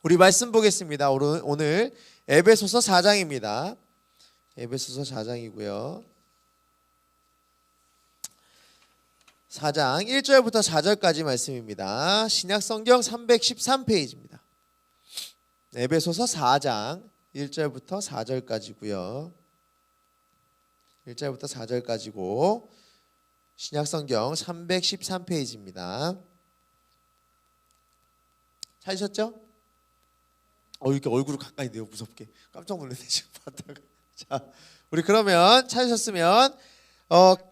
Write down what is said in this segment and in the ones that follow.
우리 말씀 보겠습니다. 오늘 에베소서 4장입니다. 에베소서 4장이고요. 4장 1절부터 4절까지 말씀입니다. 신약성경 313페이지입니다. 에베소서 4장 1절부터 4절까지고요. 1절부터 4절까지고 신약성경 313페이지입니다. 찾으셨죠? 이렇게 얼굴을 가까이 내요. 무섭게 깜짝 놀랐네 지금 봤다가. 자, 우리 그러면 찾으셨으면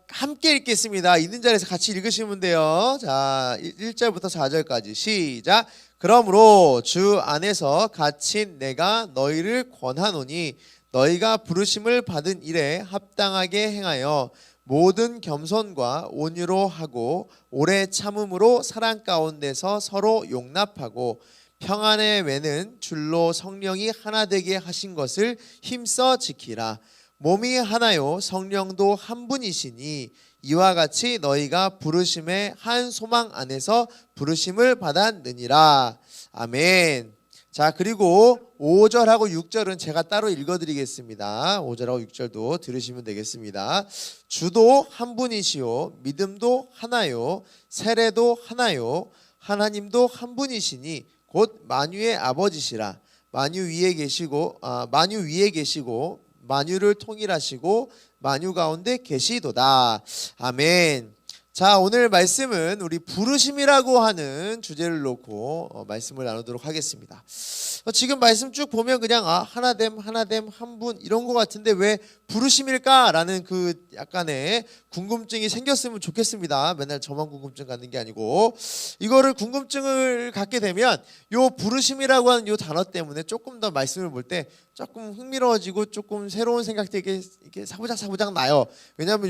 함께 읽겠습니다. 있는 자리에서 같이 읽으시면 돼요. 자, 1절부터 4절까지 시작. 그러므로 주 안에서 갇힌 내가 너희를 권하노니 너희가 부르심을 받은 일에 합당하게 행하여 모든 겸손과 온유로 하고 오래 참음으로 사랑 가운데서 서로 용납하고 평안의 매는 줄로 성령이 하나 되게 하신 것을 힘써 지키라. 몸이 하나요 성령도 한 분이시니 이와 같이 너희가 부르심의 한 소망 안에서 부르심을 받았느니라. 아멘. 자, 그리고 5절하고 6절은 제가 따로 읽어드리겠습니다. 5절하고 6절도 들으시면 되겠습니다. 주도 한 분이시요 믿음도 하나요 세례도 하나요 하나님도 한 분이시니 곧 만유의 아버지시라. 만유 위에 계시고 만유를 통일하시고 만유 가운데 계시도다. 아멘. 자, 오늘 말씀은 우리 부르심이라고 하는 주제를 놓고 말씀을 나누도록 하겠습니다. 지금 말씀 쭉 보면 그냥 하나됨 한 분 이런 것 같은데 왜 부르심일까라는 그 약간의 궁금증이 생겼으면 좋겠습니다. 맨날 저만 궁금증 갖는 게 아니고 이거를 궁금증을 갖게 되면 요 부르심이라고 하는 요 단어 때문에 조금 더 말씀을 볼 때 조금 흥미로워지고 조금 새로운 생각들이 이렇게 사부작 나요. 왜냐하면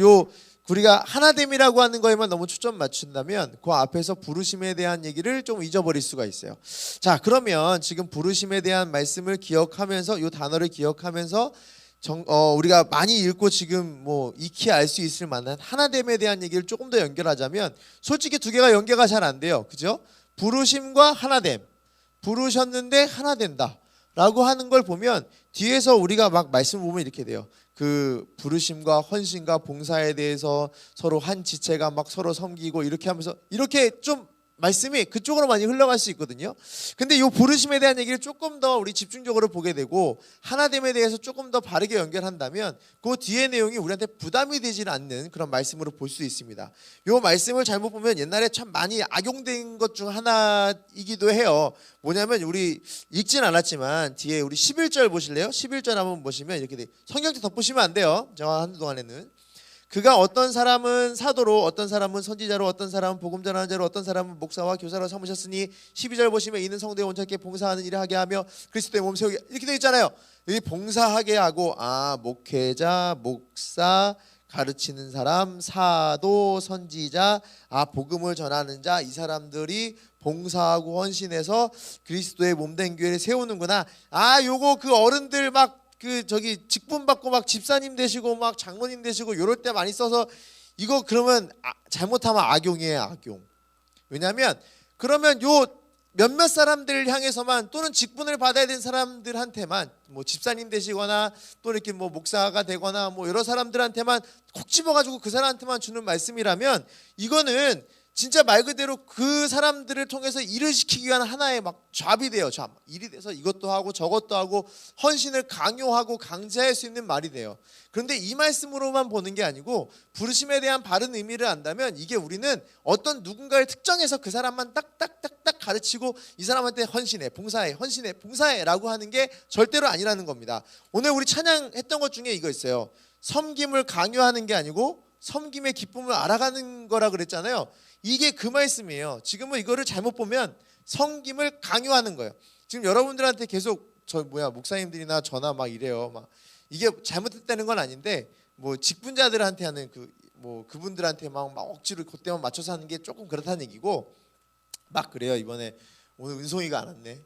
우리가 하나됨이라고 하는 거에만 너무 초점 맞춘다면 그 앞에서 부르심에 대한 얘기를 좀 잊어버릴 수가 있어요. 자, 그러면 지금 부르심에 대한 말씀을 기억하면서 이 단어를 기억하면서 우리가 많이 읽고 지금 익히 알 수 있을 만한 하나됨에 대한 얘기를 조금 더 연결하자면 솔직히 두 개가 연계가 잘 안 돼요. 그죠? 부르심과 하나됨. 부르셨는데 하나 된다 라고 하는 걸 보면 뒤에서 우리가 막 말씀을 보면 이렇게 돼요. 그 부르심과 헌신과 봉사에 대해서 서로 한 지체가 막 서로 섬기고 이렇게 하면서 이렇게 좀 말씀이 그쪽으로 많이 흘러갈 수 있거든요. 근데 이 부르심에 대한 얘기를 조금 더 우리 집중적으로 보게 되고 하나됨에 대해서 조금 더 바르게 연결한다면 그 뒤의 내용이 우리한테 부담이 되지 않는 그런 말씀으로 볼 수 있습니다. 이 말씀을 잘못 보면 옛날에 참 많이 악용된 것 중 하나이기도 해요. 뭐냐면 우리 읽진 않았지만 뒤에 우리 11절 보실래요? 11절 한번 보시면 이렇게 돼. 성경책 덮으시면 안 돼요. 제가 하는 동안에는. 그가 어떤 사람은 사도로 어떤 사람은 선지자로 어떤 사람은 복음 전하는 자로 어떤 사람은 목사와 교사로 삼으셨으니 12절 보시면 이는 성도의 온전케 봉사하는 일을 하게 하며 그리스도의 몸 세우게 이렇게 되어 있잖아요. 여기 봉사하게 하고 목회자, 목사, 가르치는 사람, 사도, 선지자, 복음을 전하는 자 이 사람들이 봉사하고 헌신해서 그리스도의 몸된 교회를 세우는구나. 요거 그 어른들 막 직분 받고 막 집사님 되시고 막 장로님 되시고 요럴 때 많이 써서 이거 그러면 잘못하면 악용이에요. 악용. 왜냐하면 그러면 요 몇몇 사람들을 향해서만 또는 직분을 받아야 되는 사람들한테만 집사님 되시거나 또 이렇게 목사가 되거나 여러 사람들한테만 콕 집어가지고 그 사람한테만 주는 말씀이라면 이거는 진짜 말 그대로 그 사람들을 통해서 일을 시키기 위한 하나의 막 잡이 돼요. 일이 돼서 이것도 하고 저것도 하고 헌신을 강요하고 강제할 수 있는 말이 돼요. 그런데 이 말씀으로만 보는 게 아니고 부르심에 대한 바른 의미를 안다면 이게 우리는 어떤 누군가를 특정해서 그 사람만 딱딱딱딱 가르치고 이 사람한테 헌신해 봉사해 라고 하는 게 절대로 아니라는 겁니다. 오늘 우리 찬양했던 것 중에 이거 있어요. 섬김을 강요하는 게 아니고 섬김의 기쁨을 알아가는 거라 그랬잖아요. 이게 그 말씀이에요. 지금은 이거를 잘못 보면 섬김을 강요하는 거예요. 지금 여러분들한테 계속 목사님들이나 저나 막 이래요. 막 이게 잘못했다는 건 아닌데 직분자들한테 하는 그분들한테 막 억지로 그때만 맞춰서 하는 게 조금 그렇다는 얘기고 막 그래요. 이번에 오늘 은송이가 안 왔네.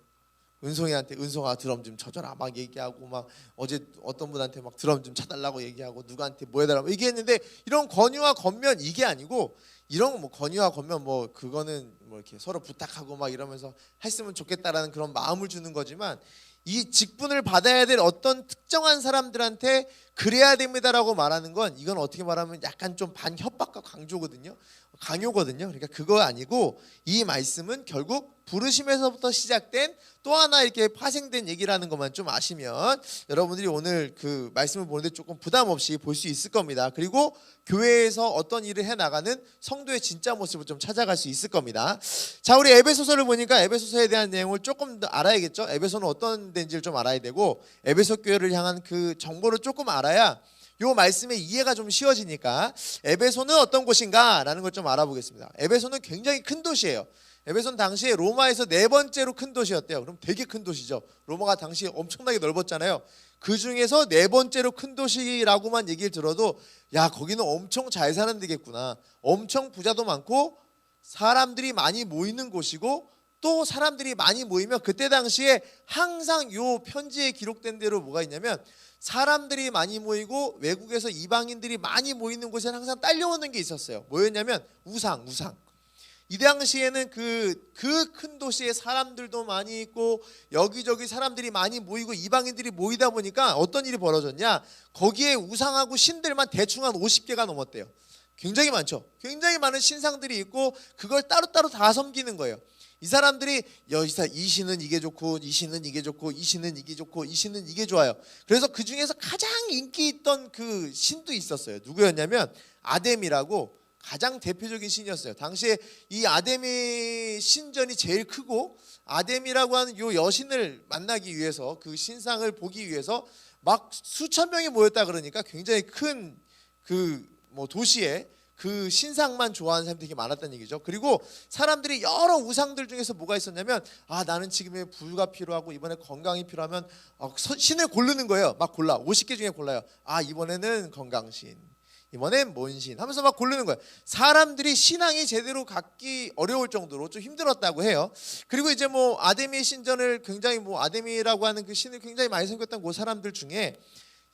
은송아 드럼 좀 쳐줘라 막 얘기하고, 막 어제 어떤 분한테 막 드럼 좀 쳐달라고 얘기하고, 누구한테 뭐 해달라고 얘기했는데, 이런 권유와 권면 이게 아니고, 이런 뭐 권유와 권면 뭐 그거는 뭐 이렇게 서로 부탁하고 막 이러면서 했으면 좋겠다라는 그런 마음을 주는 거지만, 이 직분을 받아야 될 어떤 특정한 사람들한테 그래야 됩니다라고 말하는 건, 이건 어떻게 말하면 약간 좀 반협박과 강요거든요. 그러니까 그거 아니고, 이 말씀은 결국 부르심에서부터 시작된 또 하나 이렇게 파생된 얘기라는 것만 좀 아시면 여러분들이 오늘 그 말씀을 보는데 조금 부담 없이 볼 수 있을 겁니다. 그리고 교회에서 어떤 일을 해 나가는 성도의 진짜 모습을 좀 찾아갈 수 있을 겁니다. 자, 우리 에베소서를 보니까 에베소서에 대한 내용을 조금 더 알아야겠죠. 에베소는 어떤 데인지를 좀 알아야 되고, 에베소 교회를 향한 그 정보를 조금 알아야 요 말씀의 이해가 좀 쉬워지니까, 에베소는 어떤 곳인가 라는 걸 좀 알아보겠습니다. 에베소는 굉장히 큰 도시예요. 에베소는 당시에 로마에서 네 번째로 큰 도시였대요. 그럼 되게 큰 도시죠. 로마가 당시에 엄청나게 넓었잖아요. 그 중에서 네 번째로 큰 도시라고만 얘기를 들어도, 야, 거기는 엄청 잘 사는 데겠구나, 엄청 부자도 많고 사람들이 많이 모이는 곳이고, 또 사람들이 많이 모이면 그때 당시에 항상 요 편지에 기록된 대로 뭐가 있냐면, 사람들이 많이 모이고 외국에서 이방인들이 많이 모이는 곳에는 항상 딸려오는 게 있었어요. 뭐였냐면 우상. 이 당시에는 그 큰 도시에 사람들도 많이 있고 여기저기 사람들이 많이 모이고 이방인들이 모이다 보니까 어떤 일이 벌어졌냐, 거기에 우상하고 신들만 대충 한 50개가 넘었대요. 굉장히 많죠. 굉장히 많은 신상들이 있고 그걸 따로따로 다 섬기는 거예요. 이 사람들이 이 신은 이게 좋고, 이 신은 이게 좋고, 이 신은 이게 좋고, 이 신은 이게 좋아요. 그래서 그 중에서 가장 인기 있던 그 신도 있었어요. 누구였냐면 아뎀이라고 가장 대표적인 신이었어요. 당시에 이 아데미 신전이 제일 크고, 아데미라고 하는 요 여신을 만나기 위해서, 그 신상을 보기 위해서 막 수천 명이 모였다 그러니까 굉장히 큰 그 뭐 도시에 그 신상만 좋아하는 사람들이 되게 많았다는 얘기죠. 그리고 사람들이 여러 우상들 중에서 뭐가 있었냐면, 나는 지금의 부유가 필요하고 이번에 건강이 필요하면 신을 고르는 거예요. 막 골라. 50개 중에 골라요. 이번에는 건강신, 이번엔 뭔신 하면서 막 고르는 거예요. 사람들이 신앙이 제대로 갖기 어려울 정도로 좀 힘들었다고 해요. 그리고 이제 뭐 아데미 신전을 굉장히, 뭐 아데미라고 하는 그 신을 굉장히 많이 섬겼던 그 사람들 중에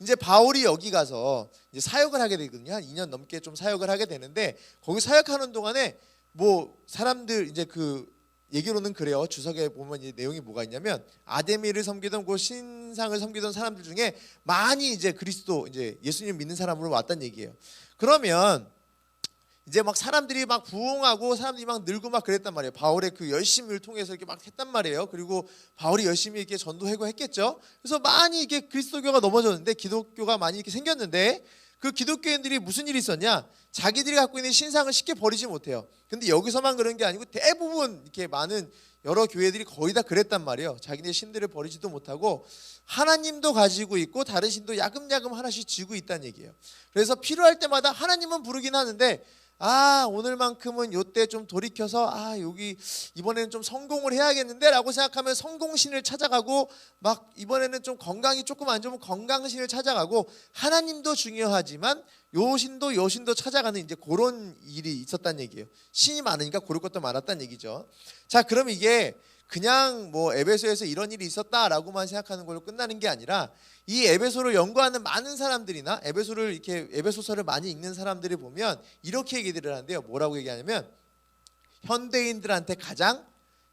이제 바울이 여기 가서 이제 사역을 하게 되거든요. 한 2년 넘게 좀 사역을 하게 되는데, 거기 사역하는 동안에 뭐 사람들 이제 그 얘기로는 그래요. 주석에 보면 이제 내용이 뭐가 있냐면, 아데미를 섬기던 그 신상을 섬기던 사람들 중에 많이 이제 그리스도, 이제 예수님 믿는 사람으로 왔다는 얘기예요. 그러면 이제 막 사람들이 막 부흥하고 사람들이 막 늘고 막 그랬단 말이에요. 바울의 그 열심을 통해서 이렇게 막 했단 말이에요. 그리고 바울이 열심히 이렇게 전도하고 했겠죠. 그래서 많이 이렇게 그리스도교가 넘어졌는데, 기독교가 많이 이렇게 생겼는데, 그 기독교인들이 무슨 일이 있었냐? 자기들이 갖고 있는 신상을 쉽게 버리지 못해요. 근데 여기서만 그런 게 아니고 대부분 이렇게 많은 여러 교회들이 거의 다 그랬단 말이에요. 자기네 신들을 버리지도 못하고 하나님도 가지고 있고 다른 신도 야금야금 하나씩 쥐고 있다는 얘기예요. 그래서 필요할 때마다 하나님은 부르긴 하는데, 오늘만큼은 요때 좀 돌이켜서 여기 이번에는 좀 성공을 해야겠는데 라고 생각하면 성공신을 찾아가고, 막 이번에는 좀 건강이 조금 안 좋으면 건강신을 찾아가고, 하나님도 중요하지만 요 신도 찾아가는 이제 그런 일이 있었다는 얘기예요. 신이 많으니까 고를 것도 많았다는 얘기죠. 자, 그럼 이게 그냥 뭐 에베소에서 이런 일이 있었다라고만 생각하는 걸로 끝나는 게 아니라, 이 에베소를 연구하는 많은 사람들이나 에베소서를 많이 읽는 사람들이 보면 이렇게 얘기들을 하는데요. 뭐라고 얘기하냐면, 현대인들한테 가장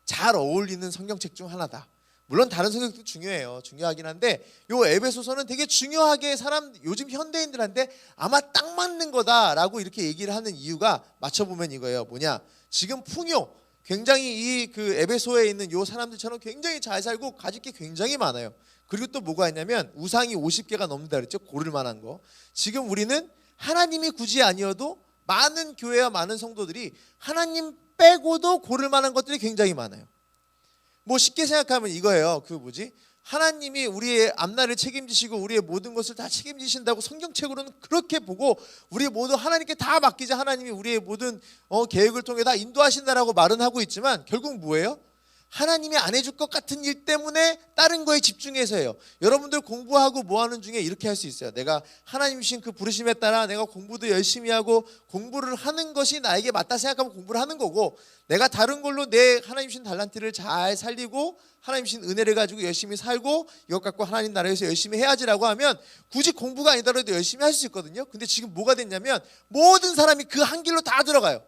잘 어울리는 성경책 중 하나다. 물론 다른 성경책도 중요해요. 중요하긴 한데 요 에베소서는 되게 중요하게 요즘 현대인들한테 아마 딱 맞는 거다라고 이렇게 얘기를 하는 이유가, 맞춰보면 이거예요. 뭐냐? 지금 풍요, 굉장히 이 그 에베소에 있는 요 사람들처럼 굉장히 잘 살고 가질 게 굉장히 많아요. 그리고 또 뭐가 있냐면, 우상이 50개가 넘는다 그랬죠. 고를 만한 거. 지금 우리는 하나님이 굳이 아니어도 많은 교회와 많은 성도들이 하나님 빼고도 고를 만한 것들이 굉장히 많아요. 뭐 쉽게 생각하면 이거예요. 하나님이 우리의 앞날을 책임지시고 우리의 모든 것을 다 책임지신다고 성경책으로는 그렇게 보고, 우리 모두 하나님께 다 맡기자, 하나님이 우리의 모든 계획을 통해 다 인도하신다라고 말은 하고 있지만, 결국 뭐예요? 하나님이 안 해줄 것 같은 일 때문에 다른 거에 집중해서요. 여러분들 공부하고 뭐 하는 중에 이렇게 할 수 있어요. 내가 하나님 주신 그 부르심에 따라 내가 공부도 열심히 하고 공부를 하는 것이 나에게 맞다 생각하면 공부를 하는 거고, 내가 다른 걸로 내 하나님 주신 달란트를 잘 살리고 하나님 주신 은혜를 가지고 열심히 살고 이것 갖고 하나님 나라에서 열심히 해야지라고 하면 굳이 공부가 아니더라도 열심히 할 수 있거든요. 근데 지금 뭐가 됐냐면 모든 사람이 그 한 길로 다 들어가요.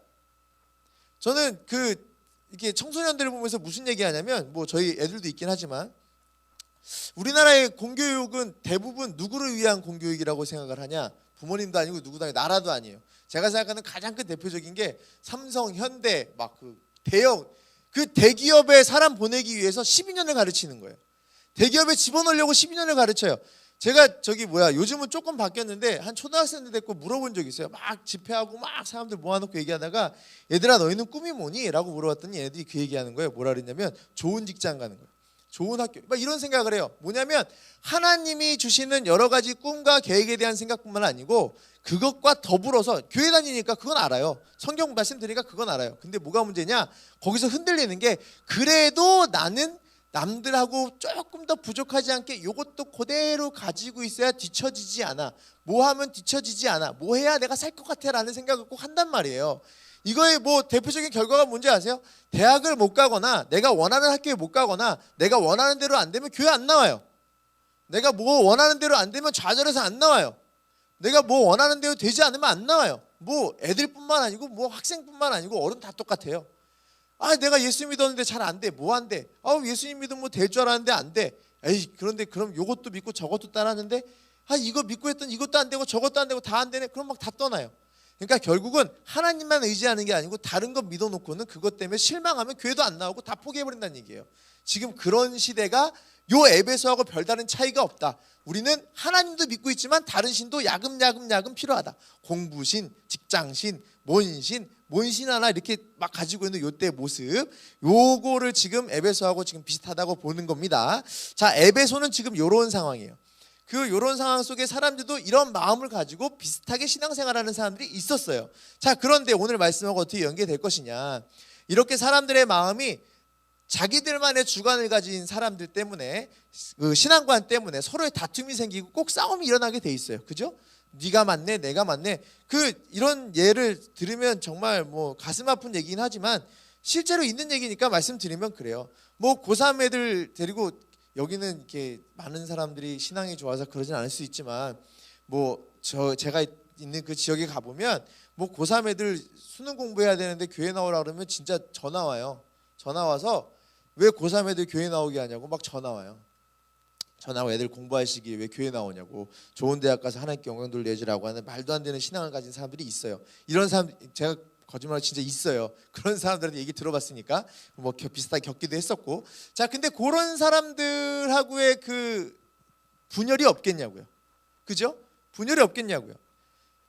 저는 이렇게 청소년들을 보면서 무슨 얘기하냐면, 뭐 저희 애들도 있긴 하지만 우리나라의 공교육은 대부분 누구를 위한 공교육이라고 생각을 하냐? 부모님도 아니고 누구도 아니고 나라도 아니에요. 제가 생각하는 가장 큰 대표적인 게 삼성, 현대, 막 대형 대기업에 사람 보내기 위해서 12년을 가르치는 거예요. 대기업에 집어넣으려고 12년을 가르쳐요. 제가 요즘은 조금 바뀌었는데 한 초등학생 때 됐고 물어본 적이 있어요. 막 집회하고 막 사람들 모아놓고 얘기하다가 얘들아 너희는 꿈이 뭐니? 라고 물어봤더니 얘들이 그 얘기하는 거예요. 뭐라 그랬냐면 좋은 직장 가는 거예요. 좋은 학교. 막 이런 생각을 해요. 뭐냐면 하나님이 주시는 여러 가지 꿈과 계획에 대한 생각뿐만 아니고 그것과 더불어서 교회 다니니까 그건 알아요. 성경 말씀 드리니까 그건 알아요. 근데 뭐가 문제냐? 거기서 흔들리는 게 그래도 나는 남들하고 조금 더 부족하지 않게 이것도 그대로 가지고 있어야 뒤처지지 않아. 뭐 하면 뒤처지지 않아. 뭐 해야 내가 살 것 같아 라는 생각을 꼭 한단 말이에요. 이거의 뭐 대표적인 결과가 뭔지 아세요? 대학을 못 가거나 내가 원하는 학교에 못 가거나 내가 원하는 대로 안 되면 교회 안 나와요. 내가 뭐 원하는 대로 안 되면 좌절해서 안 나와요. 내가 뭐 원하는 대로 되지 않으면 안 나와요. 뭐 애들뿐만 아니고 뭐 학생뿐만 아니고 어른 다 똑같아요. 내가 예수 믿었는데 잘 안 돼. 뭐 안 돼? 예수님 믿으면 뭐 될 줄 알았는데 안 돼. 그런데 그럼 요것도 믿고 저것도 따랐는데 이거 믿고 했더니 이것도 안 되고 저것도 안 되고 다 안 되네. 그럼 막 다 떠나요. 그러니까 결국은 하나님만 의지하는 게 아니고 다른 거 믿어놓고는 그것 때문에 실망하면 교회도 안 나오고 다 포기해버린다는 얘기예요. 지금 그런 시대가 요 에베소하고 별다른 차이가 없다. 우리는 하나님도 믿고 있지만 다른 신도 야금 필요하다. 공부신, 직장신, 뭔신 하나 이렇게 막 가지고 있는 요때 모습, 요거를 지금 에베소하고 지금 비슷하다고 보는 겁니다. 자, 에베소는 지금 요런 상황이에요. 요런 상황 속에 사람들도 이런 마음을 가지고 비슷하게 신앙생활하는 사람들이 있었어요. 자, 그런데 오늘 말씀하고 어떻게 연계될 것이냐? 이렇게 사람들의 마음이 자기들만의 주관을 가진 사람들 때문에 신앙관 때문에 서로의 다툼이 생기고 꼭 싸움이 일어나게 돼 있어요. 그죠? 네가 맞네, 내가 맞네. 이런 예를 들으면 정말 뭐 가슴 아픈 얘기긴 하지만 실제로 있는 얘기니까 말씀드리면 그래요. 뭐 고3 애들 데리고 여기는 이렇게 많은 사람들이 신앙이 좋아서 그러진 않을 수 있지만 제가 있는 그 지역에 가보면 뭐 고3 애들 수능 공부해야 되는데 교회 나오라 그러면 진짜 전화 와요. 전화 와서 왜 고3 애들 교회 나오게 하냐고 막 전화 와요. 전하고 애들 공부할 시기에 왜 교회 나오냐고, 좋은 대학 가서 하나님께 영광 돌려주라고 하는 말도 안 되는 신앙을 가진 사람들이 있어요. 이런 사람 제가 거짓말로 진짜 있어요. 그런 사람들한테 얘기 들어봤으니까 뭐 비슷하게 겪기도 했었고. 자, 근데 그런 사람들하고의 분열이 없겠냐고요. 그죠? 분열이 없겠냐고요.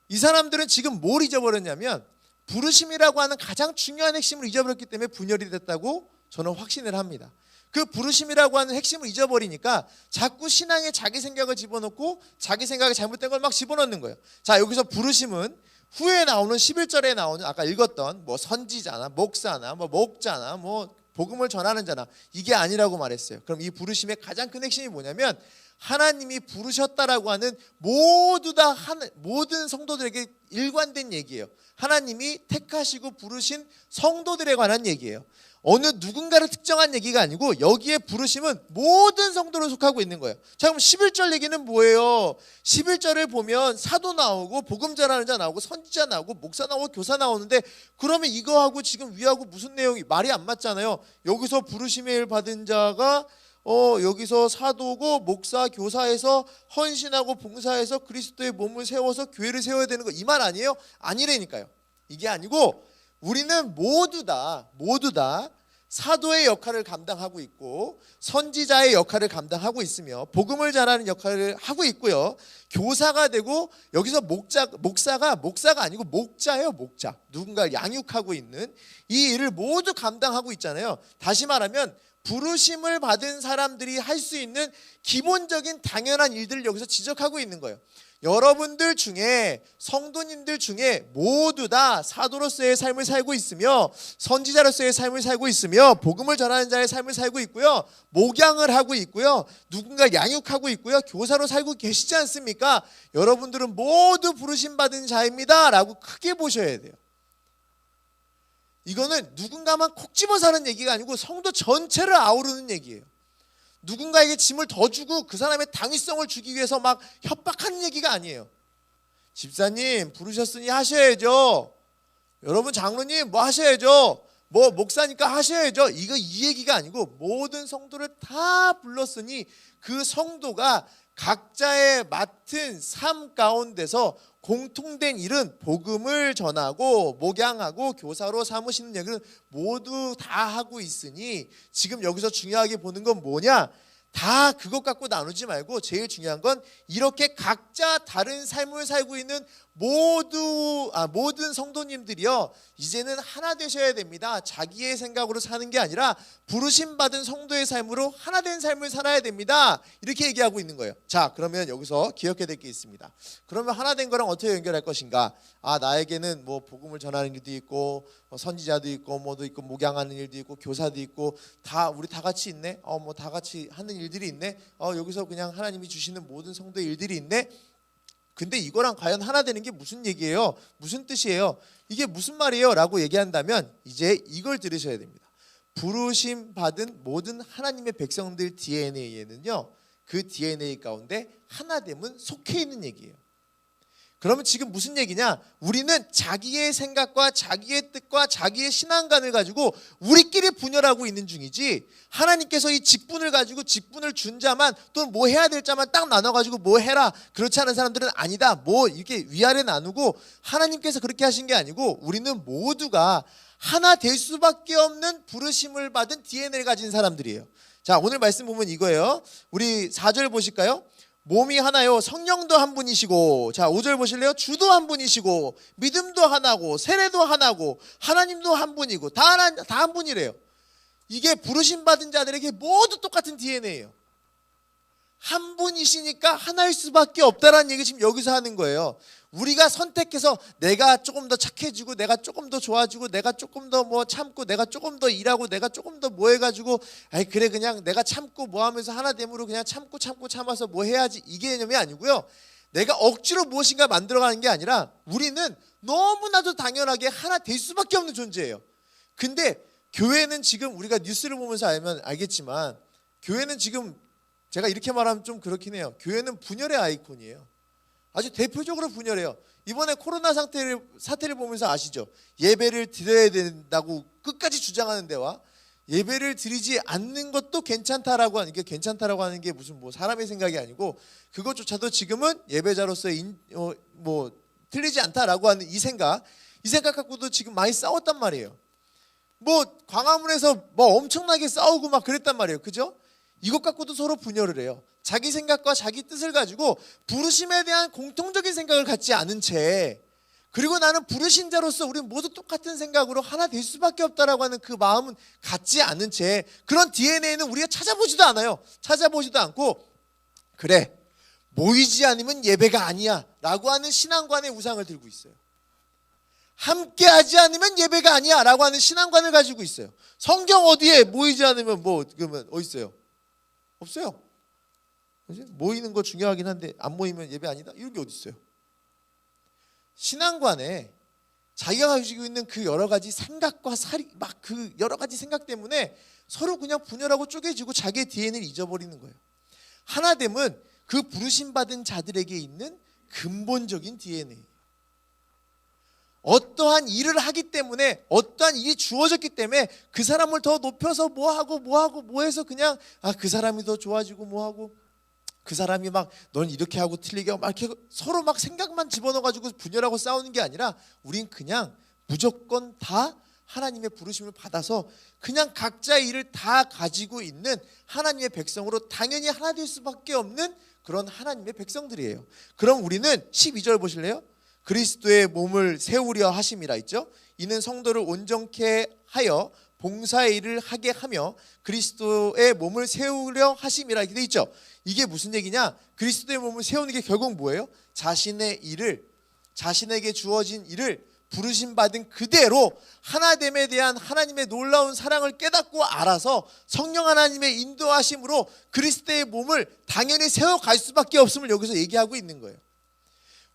이 사람들은 지금 뭘 잊어버렸냐면 부르심이라고 하는 가장 중요한 핵심을 잊어버렸기 때문에 분열이 됐다고 저는 확신을 합니다. 그 부르심이라고 하는 핵심을 잊어버리니까 자꾸 신앙에 자기 생각을 집어넣고 자기 생각이 잘못된 걸 막 집어넣는 거예요. 자, 여기서 부르심은 후에 나오는 11절에 나오는 아까 읽었던 뭐 선지자나 목사나 뭐 목자나 뭐 복음을 전하는 자나 이게 아니라고 말했어요. 그럼 이 부르심의 가장 큰 핵심이 뭐냐면 하나님이 부르셨다라고 하는 모든 성도들에게 일관된 얘기예요. 하나님이 택하시고 부르신 성도들에 관한 얘기예요. 어느 누군가를 특정한 얘기가 아니고 여기에 부르심은 모든 성도를 속하고 있는 거예요. 자, 그럼 11절 얘기는 뭐예요? 11절을 보면 사도 나오고 복음 전하는 자 나오고 선지자 나오고 목사 나오고 교사 나오는데 그러면 이거하고 지금 위하고 무슨 내용이 말이 안 맞잖아요. 여기서 부르심의 일 받은 자가 여기서 사도고 목사 교사에서 헌신하고 봉사해서 그리스도의 몸을 세워서 교회를 세워야 되는 거 이 말 아니에요? 아니라니까요. 이게 아니고 우리는 모두 다 사도의 역할을 감당하고 있고 선지자의 역할을 감당하고 있으며 복음을 전하는 역할을 하고 있고요. 교사가 되고 여기서 목사가 아니고 목자예요. 목자. 누군가를 양육하고 있는 이 일을 모두 감당하고 있잖아요. 다시 말하면 부르심을 받은 사람들이 할 수 있는 기본적인 당연한 일들을 여기서 지적하고 있는 거예요. 여러분들 중에, 성도님들 중에 모두 다 사도로서의 삶을 살고 있으며 선지자로서의 삶을 살고 있으며 복음을 전하는 자의 삶을 살고 있고요, 목양을 하고 있고요, 누군가 양육하고 있고요, 교사로 살고 계시지 않습니까? 여러분들은 모두 부르심 받은 자입니다 라고 크게 보셔야 돼요. 이거는 누군가만 콕 집어서 하는 얘기가 아니고 성도 전체를 아우르는 얘기예요. 누군가에게 짐을 더 주고 그 사람의 당위성을 주기 위해서 막 협박하는 얘기가 아니에요. 집사님 부르셨으니 하셔야죠. 여러분 장로님 뭐 하셔야죠. 뭐 목사니까 하셔야죠. 이 얘기가 아니고 모든 성도를 다 불렀으니 그 성도가 각자의 맡은 삶 가운데서 공통된 일은 복음을 전하고 목양하고 교사로 삼으시는 얘기는 모두 다 하고 있으니 지금 여기서 중요하게 보는 건 뭐냐? 다 그것 갖고 나누지 말고 제일 중요한 건 이렇게 각자 다른 삶을 살고 있는 모든 성도님들이요, 이제는 하나 되셔야 됩니다. 자기의 생각으로 사는 게 아니라 부르심 받은 성도의 삶으로 하나 된 삶을 살아야 됩니다. 이렇게 얘기하고 있는 거예요. 자, 그러면 여기서 기억해야 될 게 있습니다. 그러면 하나 된 거랑 어떻게 연결할 것인가? 나에게는 뭐 복음을 전하는 일도 있고 선지자도 있고 뭐도 있고 목양하는 일도 있고 교사도 있고 우리 다 같이 있네. 뭐 다 같이 하는 일들이 있네. 여기서 그냥 하나님이 주시는 모든 성도의 일들이 있네. 근데 이거랑 과연 하나 되는 게 무슨 얘기예요? 무슨 뜻이에요? 이게 무슨 말이에요? 라고 얘기한다면 이제 이걸 들으셔야 됩니다. 부르심 받은 모든 하나님의 백성들 DNA에는요, 그 DNA 가운데 하나됨은 속해 있는 얘기예요. 그러면 지금 무슨 얘기냐? 우리는 자기의 생각과 자기의 뜻과 자기의 신앙관을 가지고 우리끼리 분열하고 있는 중이지, 하나님께서 이 직분을 가지고 직분을 준 자만 또는 뭐 해야 될 자만 딱 나눠가지고 뭐 해라, 그렇지 않은 사람들은 아니다, 뭐 이렇게 위아래 나누고 하나님께서 그렇게 하신 게 아니고 우리는 모두가 하나 될 수밖에 없는 부르심을 받은 DNA를 가진 사람들이에요. 자, 오늘 말씀 보면 이거예요. 우리 4절 보실까요? 몸이 하나요, 성령도 한 분이시고, 자 5절 보실래요? 주도 한 분이시고, 믿음도 하나고, 세례도 하나고, 하나님도 한 분이고, 다 한 분이래요. 이게 부르심 받은 자들에게 모두 똑같은 DNA예요. 한 분이시니까 하나일 수밖에 없다라는 얘기 지금 여기서 하는 거예요. 우리가 선택해서 내가 조금 더 착해지고, 내가 조금 더 좋아지고, 내가 조금 더 뭐 참고, 내가 조금 더 일하고, 내가 조금 더 뭐 해가지고, 그래 그냥 내가 참고 뭐 하면서 하나됨으로 그냥 참아서 뭐 해야지, 이 개념이 아니고요. 내가 억지로 무엇인가 만들어가는 게 아니라 우리는 너무나도 당연하게 하나 될 수밖에 없는 존재예요. 근데 교회는 지금 우리가 뉴스를 보면서 알겠지만 교회는 지금, 제가 이렇게 말하면 좀 그렇긴 해요. 교회는 분열의 아이콘이에요. 아주 대표적으로 분열해요. 이번에 코로나 사태를 보면서 아시죠? 예배를 드려야 된다고 끝까지 주장하는 데와 예배를 드리지 않는 것도 괜찮다라고 하는 게, 괜찮다라고 하는 게 무슨 뭐 사람의 생각이 아니고 그것조차도 지금은 예배자로서의 뭐 틀리지 않다라고 하는 이 생각 갖고도 지금 많이 싸웠단 말이에요. 뭐 광화문에서 뭐 엄청나게 싸우고 막 그랬단 말이에요. 그죠? 이것 갖고도 서로 분열을 해요. 자기 생각과 자기 뜻을 가지고 부르심에 대한 공통적인 생각을 갖지 않은 채, 그리고 나는 부르신 자로서 우리 모두 똑같은 생각으로 하나 될 수밖에 없다라고 하는 그 마음은 갖지 않은 채, 그런 DNA는 우리가 찾아보지도 않아요. 찾아보지도 않고, 그래 모이지 않으면 예배가 아니야 라고 하는 신앙관의 우상을 들고 있어요. 함께하지 않으면 예배가 아니야 라고 하는 신앙관을 가지고 있어요. 성경 어디에 모이지 않으면 그러면 어디 있어요? 없어요. 모이는 거 중요하긴 한데 안 모이면 예배 아니다? 이런 게 어디 있어요? 신앙관에 자기가 가지고 있는 그 여러 가지 생각과 그 여러 가지 생각 때문에 서로 그냥 분열하고 쪼개지고 자기의 DNA를 잊어버리는 거예요. 하나됨은 그 부르심 받은 자들에게 있는 근본적인 DNA. 어떠한 일을 하기 때문에, 어떠한 일이 주어졌기 때문에 그 사람을 더 높여서 뭐 해서 그냥 그 사람이 더 좋아지고 뭐 하고, 그 사람이 막 넌 이렇게 하고 틀리게 하고 막 이렇게 서로 막 생각만 집어넣어가지고 분열하고 싸우는 게 아니라, 우린 그냥 무조건 다 하나님의 부르심을 받아서 그냥 각자의 일을 다 가지고 있는 하나님의 백성으로 당연히 하나 될 수밖에 없는 그런 하나님의 백성들이에요. 그럼 우리는 12절 보실래요? 그리스도의 몸을 세우려 하심이라 있죠. 이는 성도를 온전케 하여 봉사의 일을 하게 하며 그리스도의 몸을 세우려 하심이라 이렇게 돼 있죠. 이게 무슨 얘기냐? 그리스도의 몸을 세우는 게 결국 뭐예요? 자신의 일을, 자신에게 주어진 일을 부르심 받은 그대로 하나됨에 대한 하나님의 놀라운 사랑을 깨닫고 알아서 성령 하나님의 인도하심으로 그리스도의 몸을 당연히 세워갈 수밖에 없음을 여기서 얘기하고 있는 거예요.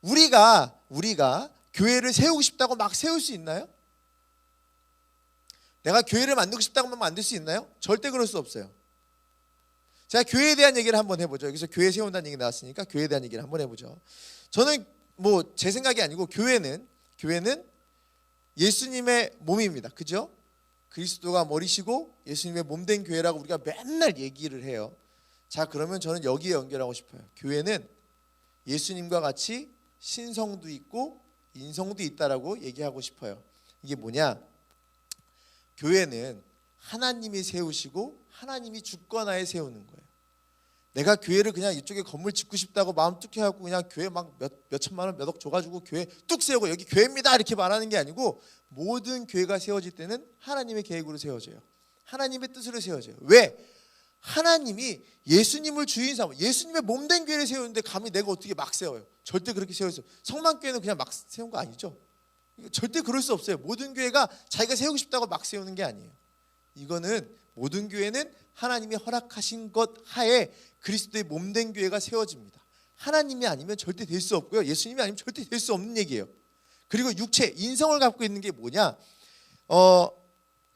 우리가 교회를 세우고 싶다고 막 세울 수 있나요? 내가 교회를 만들고 싶다고 하면 만들 수 있나요? 절대 그럴 수 없어요. 제가 교회에 대한 얘기를 한번 해보죠. 여기서 교회 세운다는 얘기 나왔으니까 교회에 대한 얘기를 한번 해보죠. 저는 뭐 제 생각이 아니고 교회는 예수님의 몸입니다. 그죠? 그리스도가 머리시고 예수님의 몸된 교회라고 우리가 맨날 얘기를 해요. 자, 그러면 저는 여기에 연결하고 싶어요. 교회는 예수님과 같이 신성도 있고 인성도 있다라고 얘기하고 싶어요. 이게 뭐냐? 교회는 하나님이 세우시고 하나님이 주권하에 세우는 거예요. 내가 교회를 그냥 이쪽에 건물 짓고 싶다고 마음 뚝 해갖고 그냥 교회 막 몇 천만 원, 몇 억 줘가지고 교회 뚝 세우고 여기 교회입니다 이렇게 말하는 게 아니고, 모든 교회가 세워질 때는 하나님의 계획으로 세워져요. 하나님의 뜻으로 세워져요. 왜? 하나님이 예수님을 주인 삼아 예수님의 몸된 교회를 세우는데 감히 내가 어떻게 막 세워요? 절대 그렇게 세워서 성만교회는 그냥 막 세운 거 아니죠? 절대 그럴 수 없어요. 모든 교회가 자기가 세우고 싶다고 막 세우는 게 아니에요. 이거는 모든 교회는 하나님이 허락하신 것 하에 그리스도의 몸된 교회가 세워집니다. 하나님이 아니면 절대 될 수 없고요. 예수님이 아니면 절대 될 수 없는 얘기예요. 그리고 육체, 인성을 갖고 있는 게 뭐냐?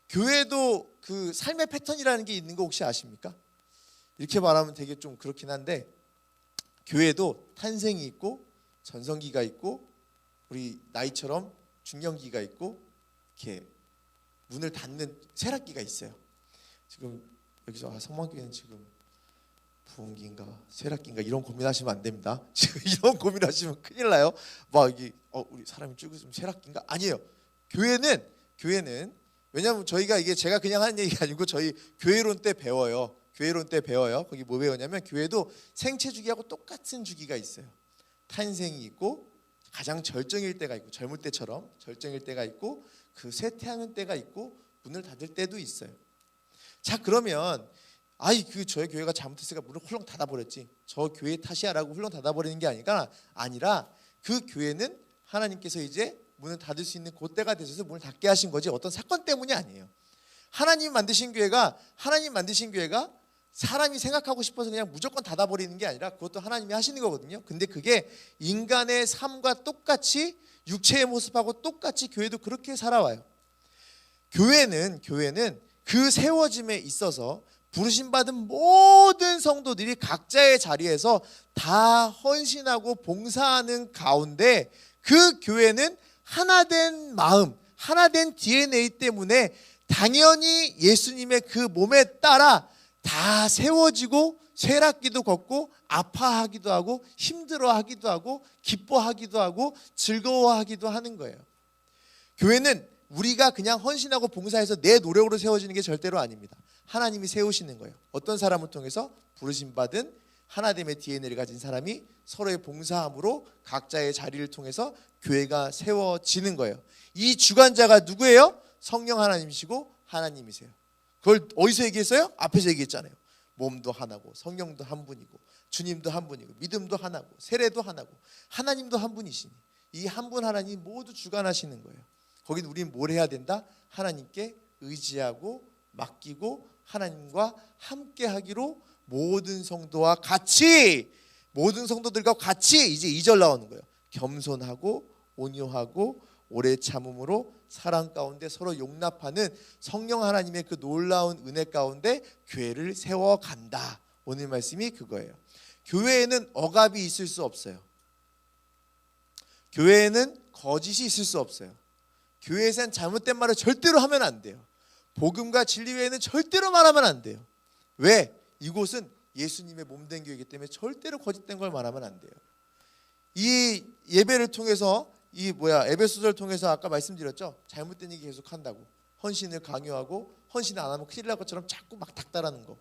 교회도 그 삶의 패턴이라는 게 있는 거 혹시 아십니까? 이렇게 말하면 되게 좀 그렇긴 한데, 교회도 탄생이 있고 전성기가 있고 우리 나이처럼 중년기가 있고 이렇게 문을 닫는 쇠락기가 있어요. 지금 여기서 성만교회는 지금 부흥기인가 쇠락기인가 이런 고민하시면 안 됩니다. 지금 이런 고민하시면 큰일 나요. 막 이게 우리 사람이 쭉 있으면 쇠락기인가? 아니에요. 교회는 왜냐하면 저희가 이게 제가 그냥 하는 얘기가 아니고 저희 교회론 때 배워요. 거기 뭐 배우냐면 교회도 생체 주기하고 똑같은 주기가 있어요. 탄생이 있고 가장 절정일 때가 있고 젊을 때처럼 절정일 때가 있고 그 쇠퇴하는 때가 있고 문을 닫을 때도 있어요. 자, 그러면 저희 교회가 잘못했으니까 문을 훌렁 닫아버렸지, 저 교회 탓이야라고 훌렁 닫아버리는 게 아니라 그 교회는 하나님께서 이제 문을 닫을 수 있는 그때가 되셔서 문을 닫게 하신 거지 어떤 사건 때문이 아니에요. 하나님 만드신 교회가 사람이 생각하고 싶어서 그냥 무조건 닫아버리는 게 아니라 그것도 하나님이 하시는 거거든요. 근데 그게 인간의 삶과 똑같이 육체의 모습하고 똑같이 교회도 그렇게 살아와요. 교회는 그 세워짐에 있어서 부르심받은 모든 성도들이 각자의 자리에서 다 헌신하고 봉사하는 가운데 그 교회는 하나된 마음, 하나된 DNA 때문에 당연히 예수님의 그 몸에 따라 다 세워지고 쇠락기도 걷고 아파하기도 하고 힘들어하기도 하고 기뻐하기도 하고 즐거워하기도 하는 거예요. 교회는 우리가 그냥 헌신하고 봉사해서 내 노력으로 세워지는 게 절대로 아닙니다. 하나님이 세우시는 거예요. 어떤 사람을 통해서? 부르심받은 하나됨의 DNA를 가진 사람이 서로의 봉사함으로 각자의 자리를 통해서 교회가 세워지는 거예요. 이 주관자가 누구예요? 성령 하나님이시고 하나님이세요. 그걸 어디서 얘기했어요? 앞에서 얘기했잖아요. 몸도 하나고 성령도 한 분이고 주님도 한 분이고 믿음도 하나고 세례도 하나고 하나님도 한 분이시니 이 한 분 하나님 모두 주관하시는 거예요. 거긴 우린 뭘 해야 된다? 하나님께 의지하고 맡기고 하나님과 함께 하기로 모든 성도들과 같이 이제 2절 나오는 거예요. 겸손하고 온유하고 오래 참음으로 사랑 가운데 서로 용납하는 성령 하나님의 그 놀라운 은혜 가운데 교회를 세워간다. 오늘 말씀이 그거예요. 교회에는 억압이 있을 수 없어요. 교회에는 거짓이 있을 수 없어요. 교회에서는 잘못된 말을 절대로 하면 안 돼요. 복음과 진리 외에는 절대로 말하면 안 돼요. 왜? 이곳은 예수님의 몸된 교회이기 때문에 절대로 거짓된 걸 말하면 안 돼요. 이 예배를 통해서 에베소서를 통해서 아까 말씀드렸죠. 잘못된 얘기 계속 한다고. 헌신을 강요하고 헌신 안 하면 큰일 날 것처럼 자꾸 막 닥달하는 거.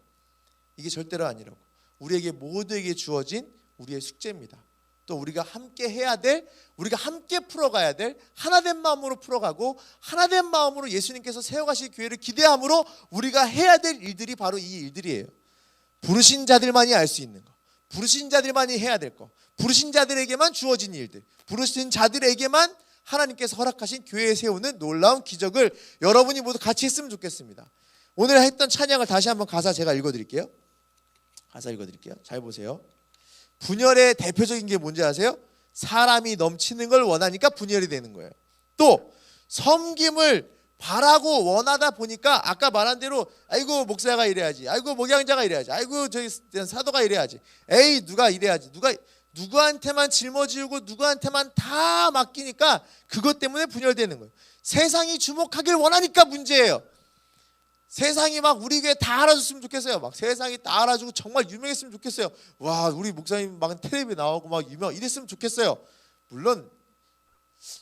이게 절대로 아니라고. 우리에게 모두에게 주어진 우리의 숙제입니다. 또 우리가 함께 해야 될, 우리가 함께 풀어가야 될 하나된 마음으로 풀어가고 하나된 마음으로 예수님께서 세워가실 교회를 기대함으로 우리가 해야 될 일들이 바로 이 일들이에요. 부르신 자들만이 알 수 있는 거, 부르신 자들만이 해야 될 거, 부르신 자들에게만 주어진 일들, 부르신 자들에게만 하나님께서 허락하신 교회에 세우는 놀라운 기적을 여러분이 모두 같이 했으면 좋겠습니다. 오늘 했던 찬양을 다시 한번 가사 제가 읽어드릴게요. 가사 읽어드릴게요. 잘 보세요. 분열의 대표적인 게 뭔지 아세요? 사람이 넘치는 걸 원하니까 분열이 되는 거예요. 또 섬김을 바라고 원하다 보니까 아까 말한 대로 아이고 목사가 이래야지, 아이고 목양자가 이래야지, 아이고 저기 사도가 이래야지, 에이 누가 이래야지, 누구한테만 짊어지고 누구한테만 다 맡기니까 그것 때문에 분열되는 거예요. 세상이 주목하길 원하니까 문제예요. 세상이 막 우리 교회 다 알아줬으면 좋겠어요. 막 세상이 다 알아주고 정말 유명했으면 좋겠어요. 와, 우리 목사님 막 텔레비에 나오고 막 유명 이랬으면 좋겠어요. 물론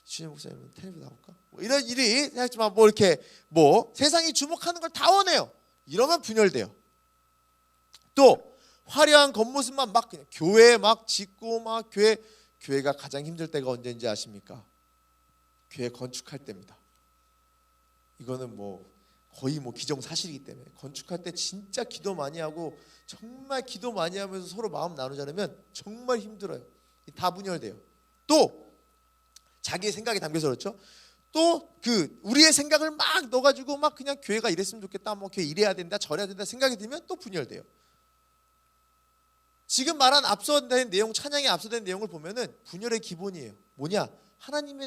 주임 목사님은 텔레비에 나올까? 뭐 이런 일이 생각지만 뭐 이렇게 뭐 세상이 주목하는 걸 다 원해요. 이러면 분열돼요. 또 화려한 겉모습만 막 그냥 교회 막 짓고 막 교회가 가장 힘들 때가 언제인지 아십니까? 교회 건축할 때입니다. 이거는 뭐 거의 뭐 기정사실이기 때문에 건축할 때 진짜 기도 많이 하고 정말 기도 많이 하면서 서로 마음 나누자면 정말 힘들어요. 다 분열돼요. 또 자기의 생각이 담겨서 그렇죠. 또 그 우리의 생각을 막 넣어가지고 막 그냥 교회가 이랬으면 좋겠다, 뭐 교회 이래야 된다, 저래야 된다 생각이 들면 또 분열돼요. 지금 말한 앞서된 내용, 찬양에 앞서된 내용을 보면은 분열의 기본이에요. 뭐냐? 하나님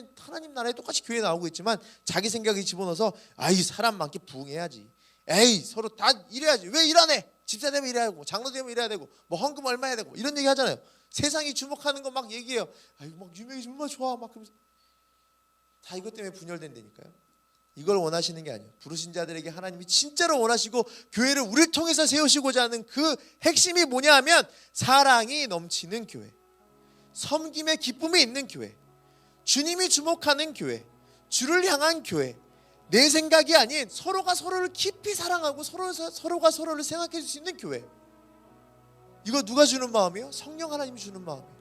나라에 똑같이 교회 나오고 있지만 자기 생각이 집어넣어서 아이 사람 많게 부응해야지, 에이 서로 다 이래야지, 왜 일 안 해? 집사 되면 이래야 되고 장로 되면 이래야 되고 뭐 헌금 얼마 해야 되고 이런 얘기 하잖아요. 세상이 주목하는 거 막 얘기해요. 아이고 막 유명해지면 얼마나 좋아 막 그러면서 다 이것 때문에 분열된다니까요. 이걸 원하시는 게 아니에요. 부르신 자들에게 하나님이 진짜로 원하시고 교회를 우리를 통해서 세우시고자 하는 그 핵심이 뭐냐 하면 사랑이 넘치는 교회, 섬김의 기쁨이 있는 교회, 주님이 주목하는 교회, 주를 향한 교회, 내 생각이 아닌 서로가 서로를 깊이 사랑하고 서로가 서로를 생각해 줄 수 있는 교회. 이거 누가 주는 마음이에요? 성령 하나님이 주는 마음이에요.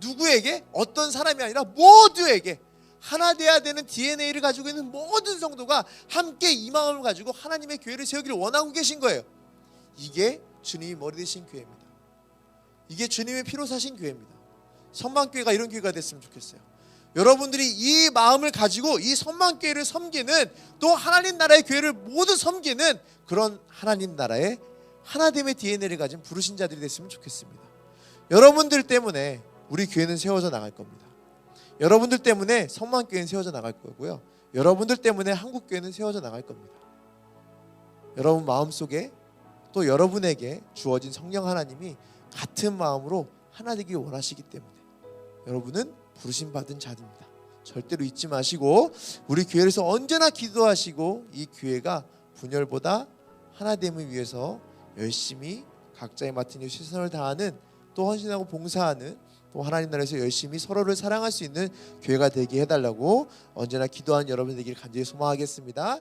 누구에게? 어떤 사람이 아니라 모두에게 하나 돼야 되는 DNA를 가지고 있는 모든 성도가 함께 이 마음을 가지고 하나님의 교회를 세우기를 원하고 계신 거예요. 이게 주님이 머리 되신 교회입니다. 이게 주님의 피로 사신 교회입니다. 선방교회가 이런 교회가 됐으면 좋겠어요. 여러분들이 이 마음을 가지고 이 선방교회를 섬기는, 또 하나님 나라의 교회를 모두 섬기는 그런 하나님 나라의 하나됨의 DNA를 가진 부르신 자들이 됐으면 좋겠습니다. 여러분들 때문에 우리 교회는 세워져 나갈 겁니다. 여러분들 때문에 성만교회는 세워져 나갈 거고요. 여러분들 때문에 한국교회는 세워져 나갈 겁니다. 여러분 마음속에 또 여러분에게 주어진 성령 하나님이 같은 마음으로 하나 되길 원하시기 때문에 여러분은 부르심 받은 자입니다. 절대로 잊지 마시고 우리 교회에서 언제나 기도하시고 이 교회가 분열보다 하나됨을 위해서 열심히 각자의 맡은 일 최선을 다하는, 또 헌신하고 봉사하는, 또 하나님 나라에서 열심히 서로를 사랑할 수 있는 교회가 되게 해달라고 언제나 기도하는 여러분 되기를 간절히 소망하겠습니다.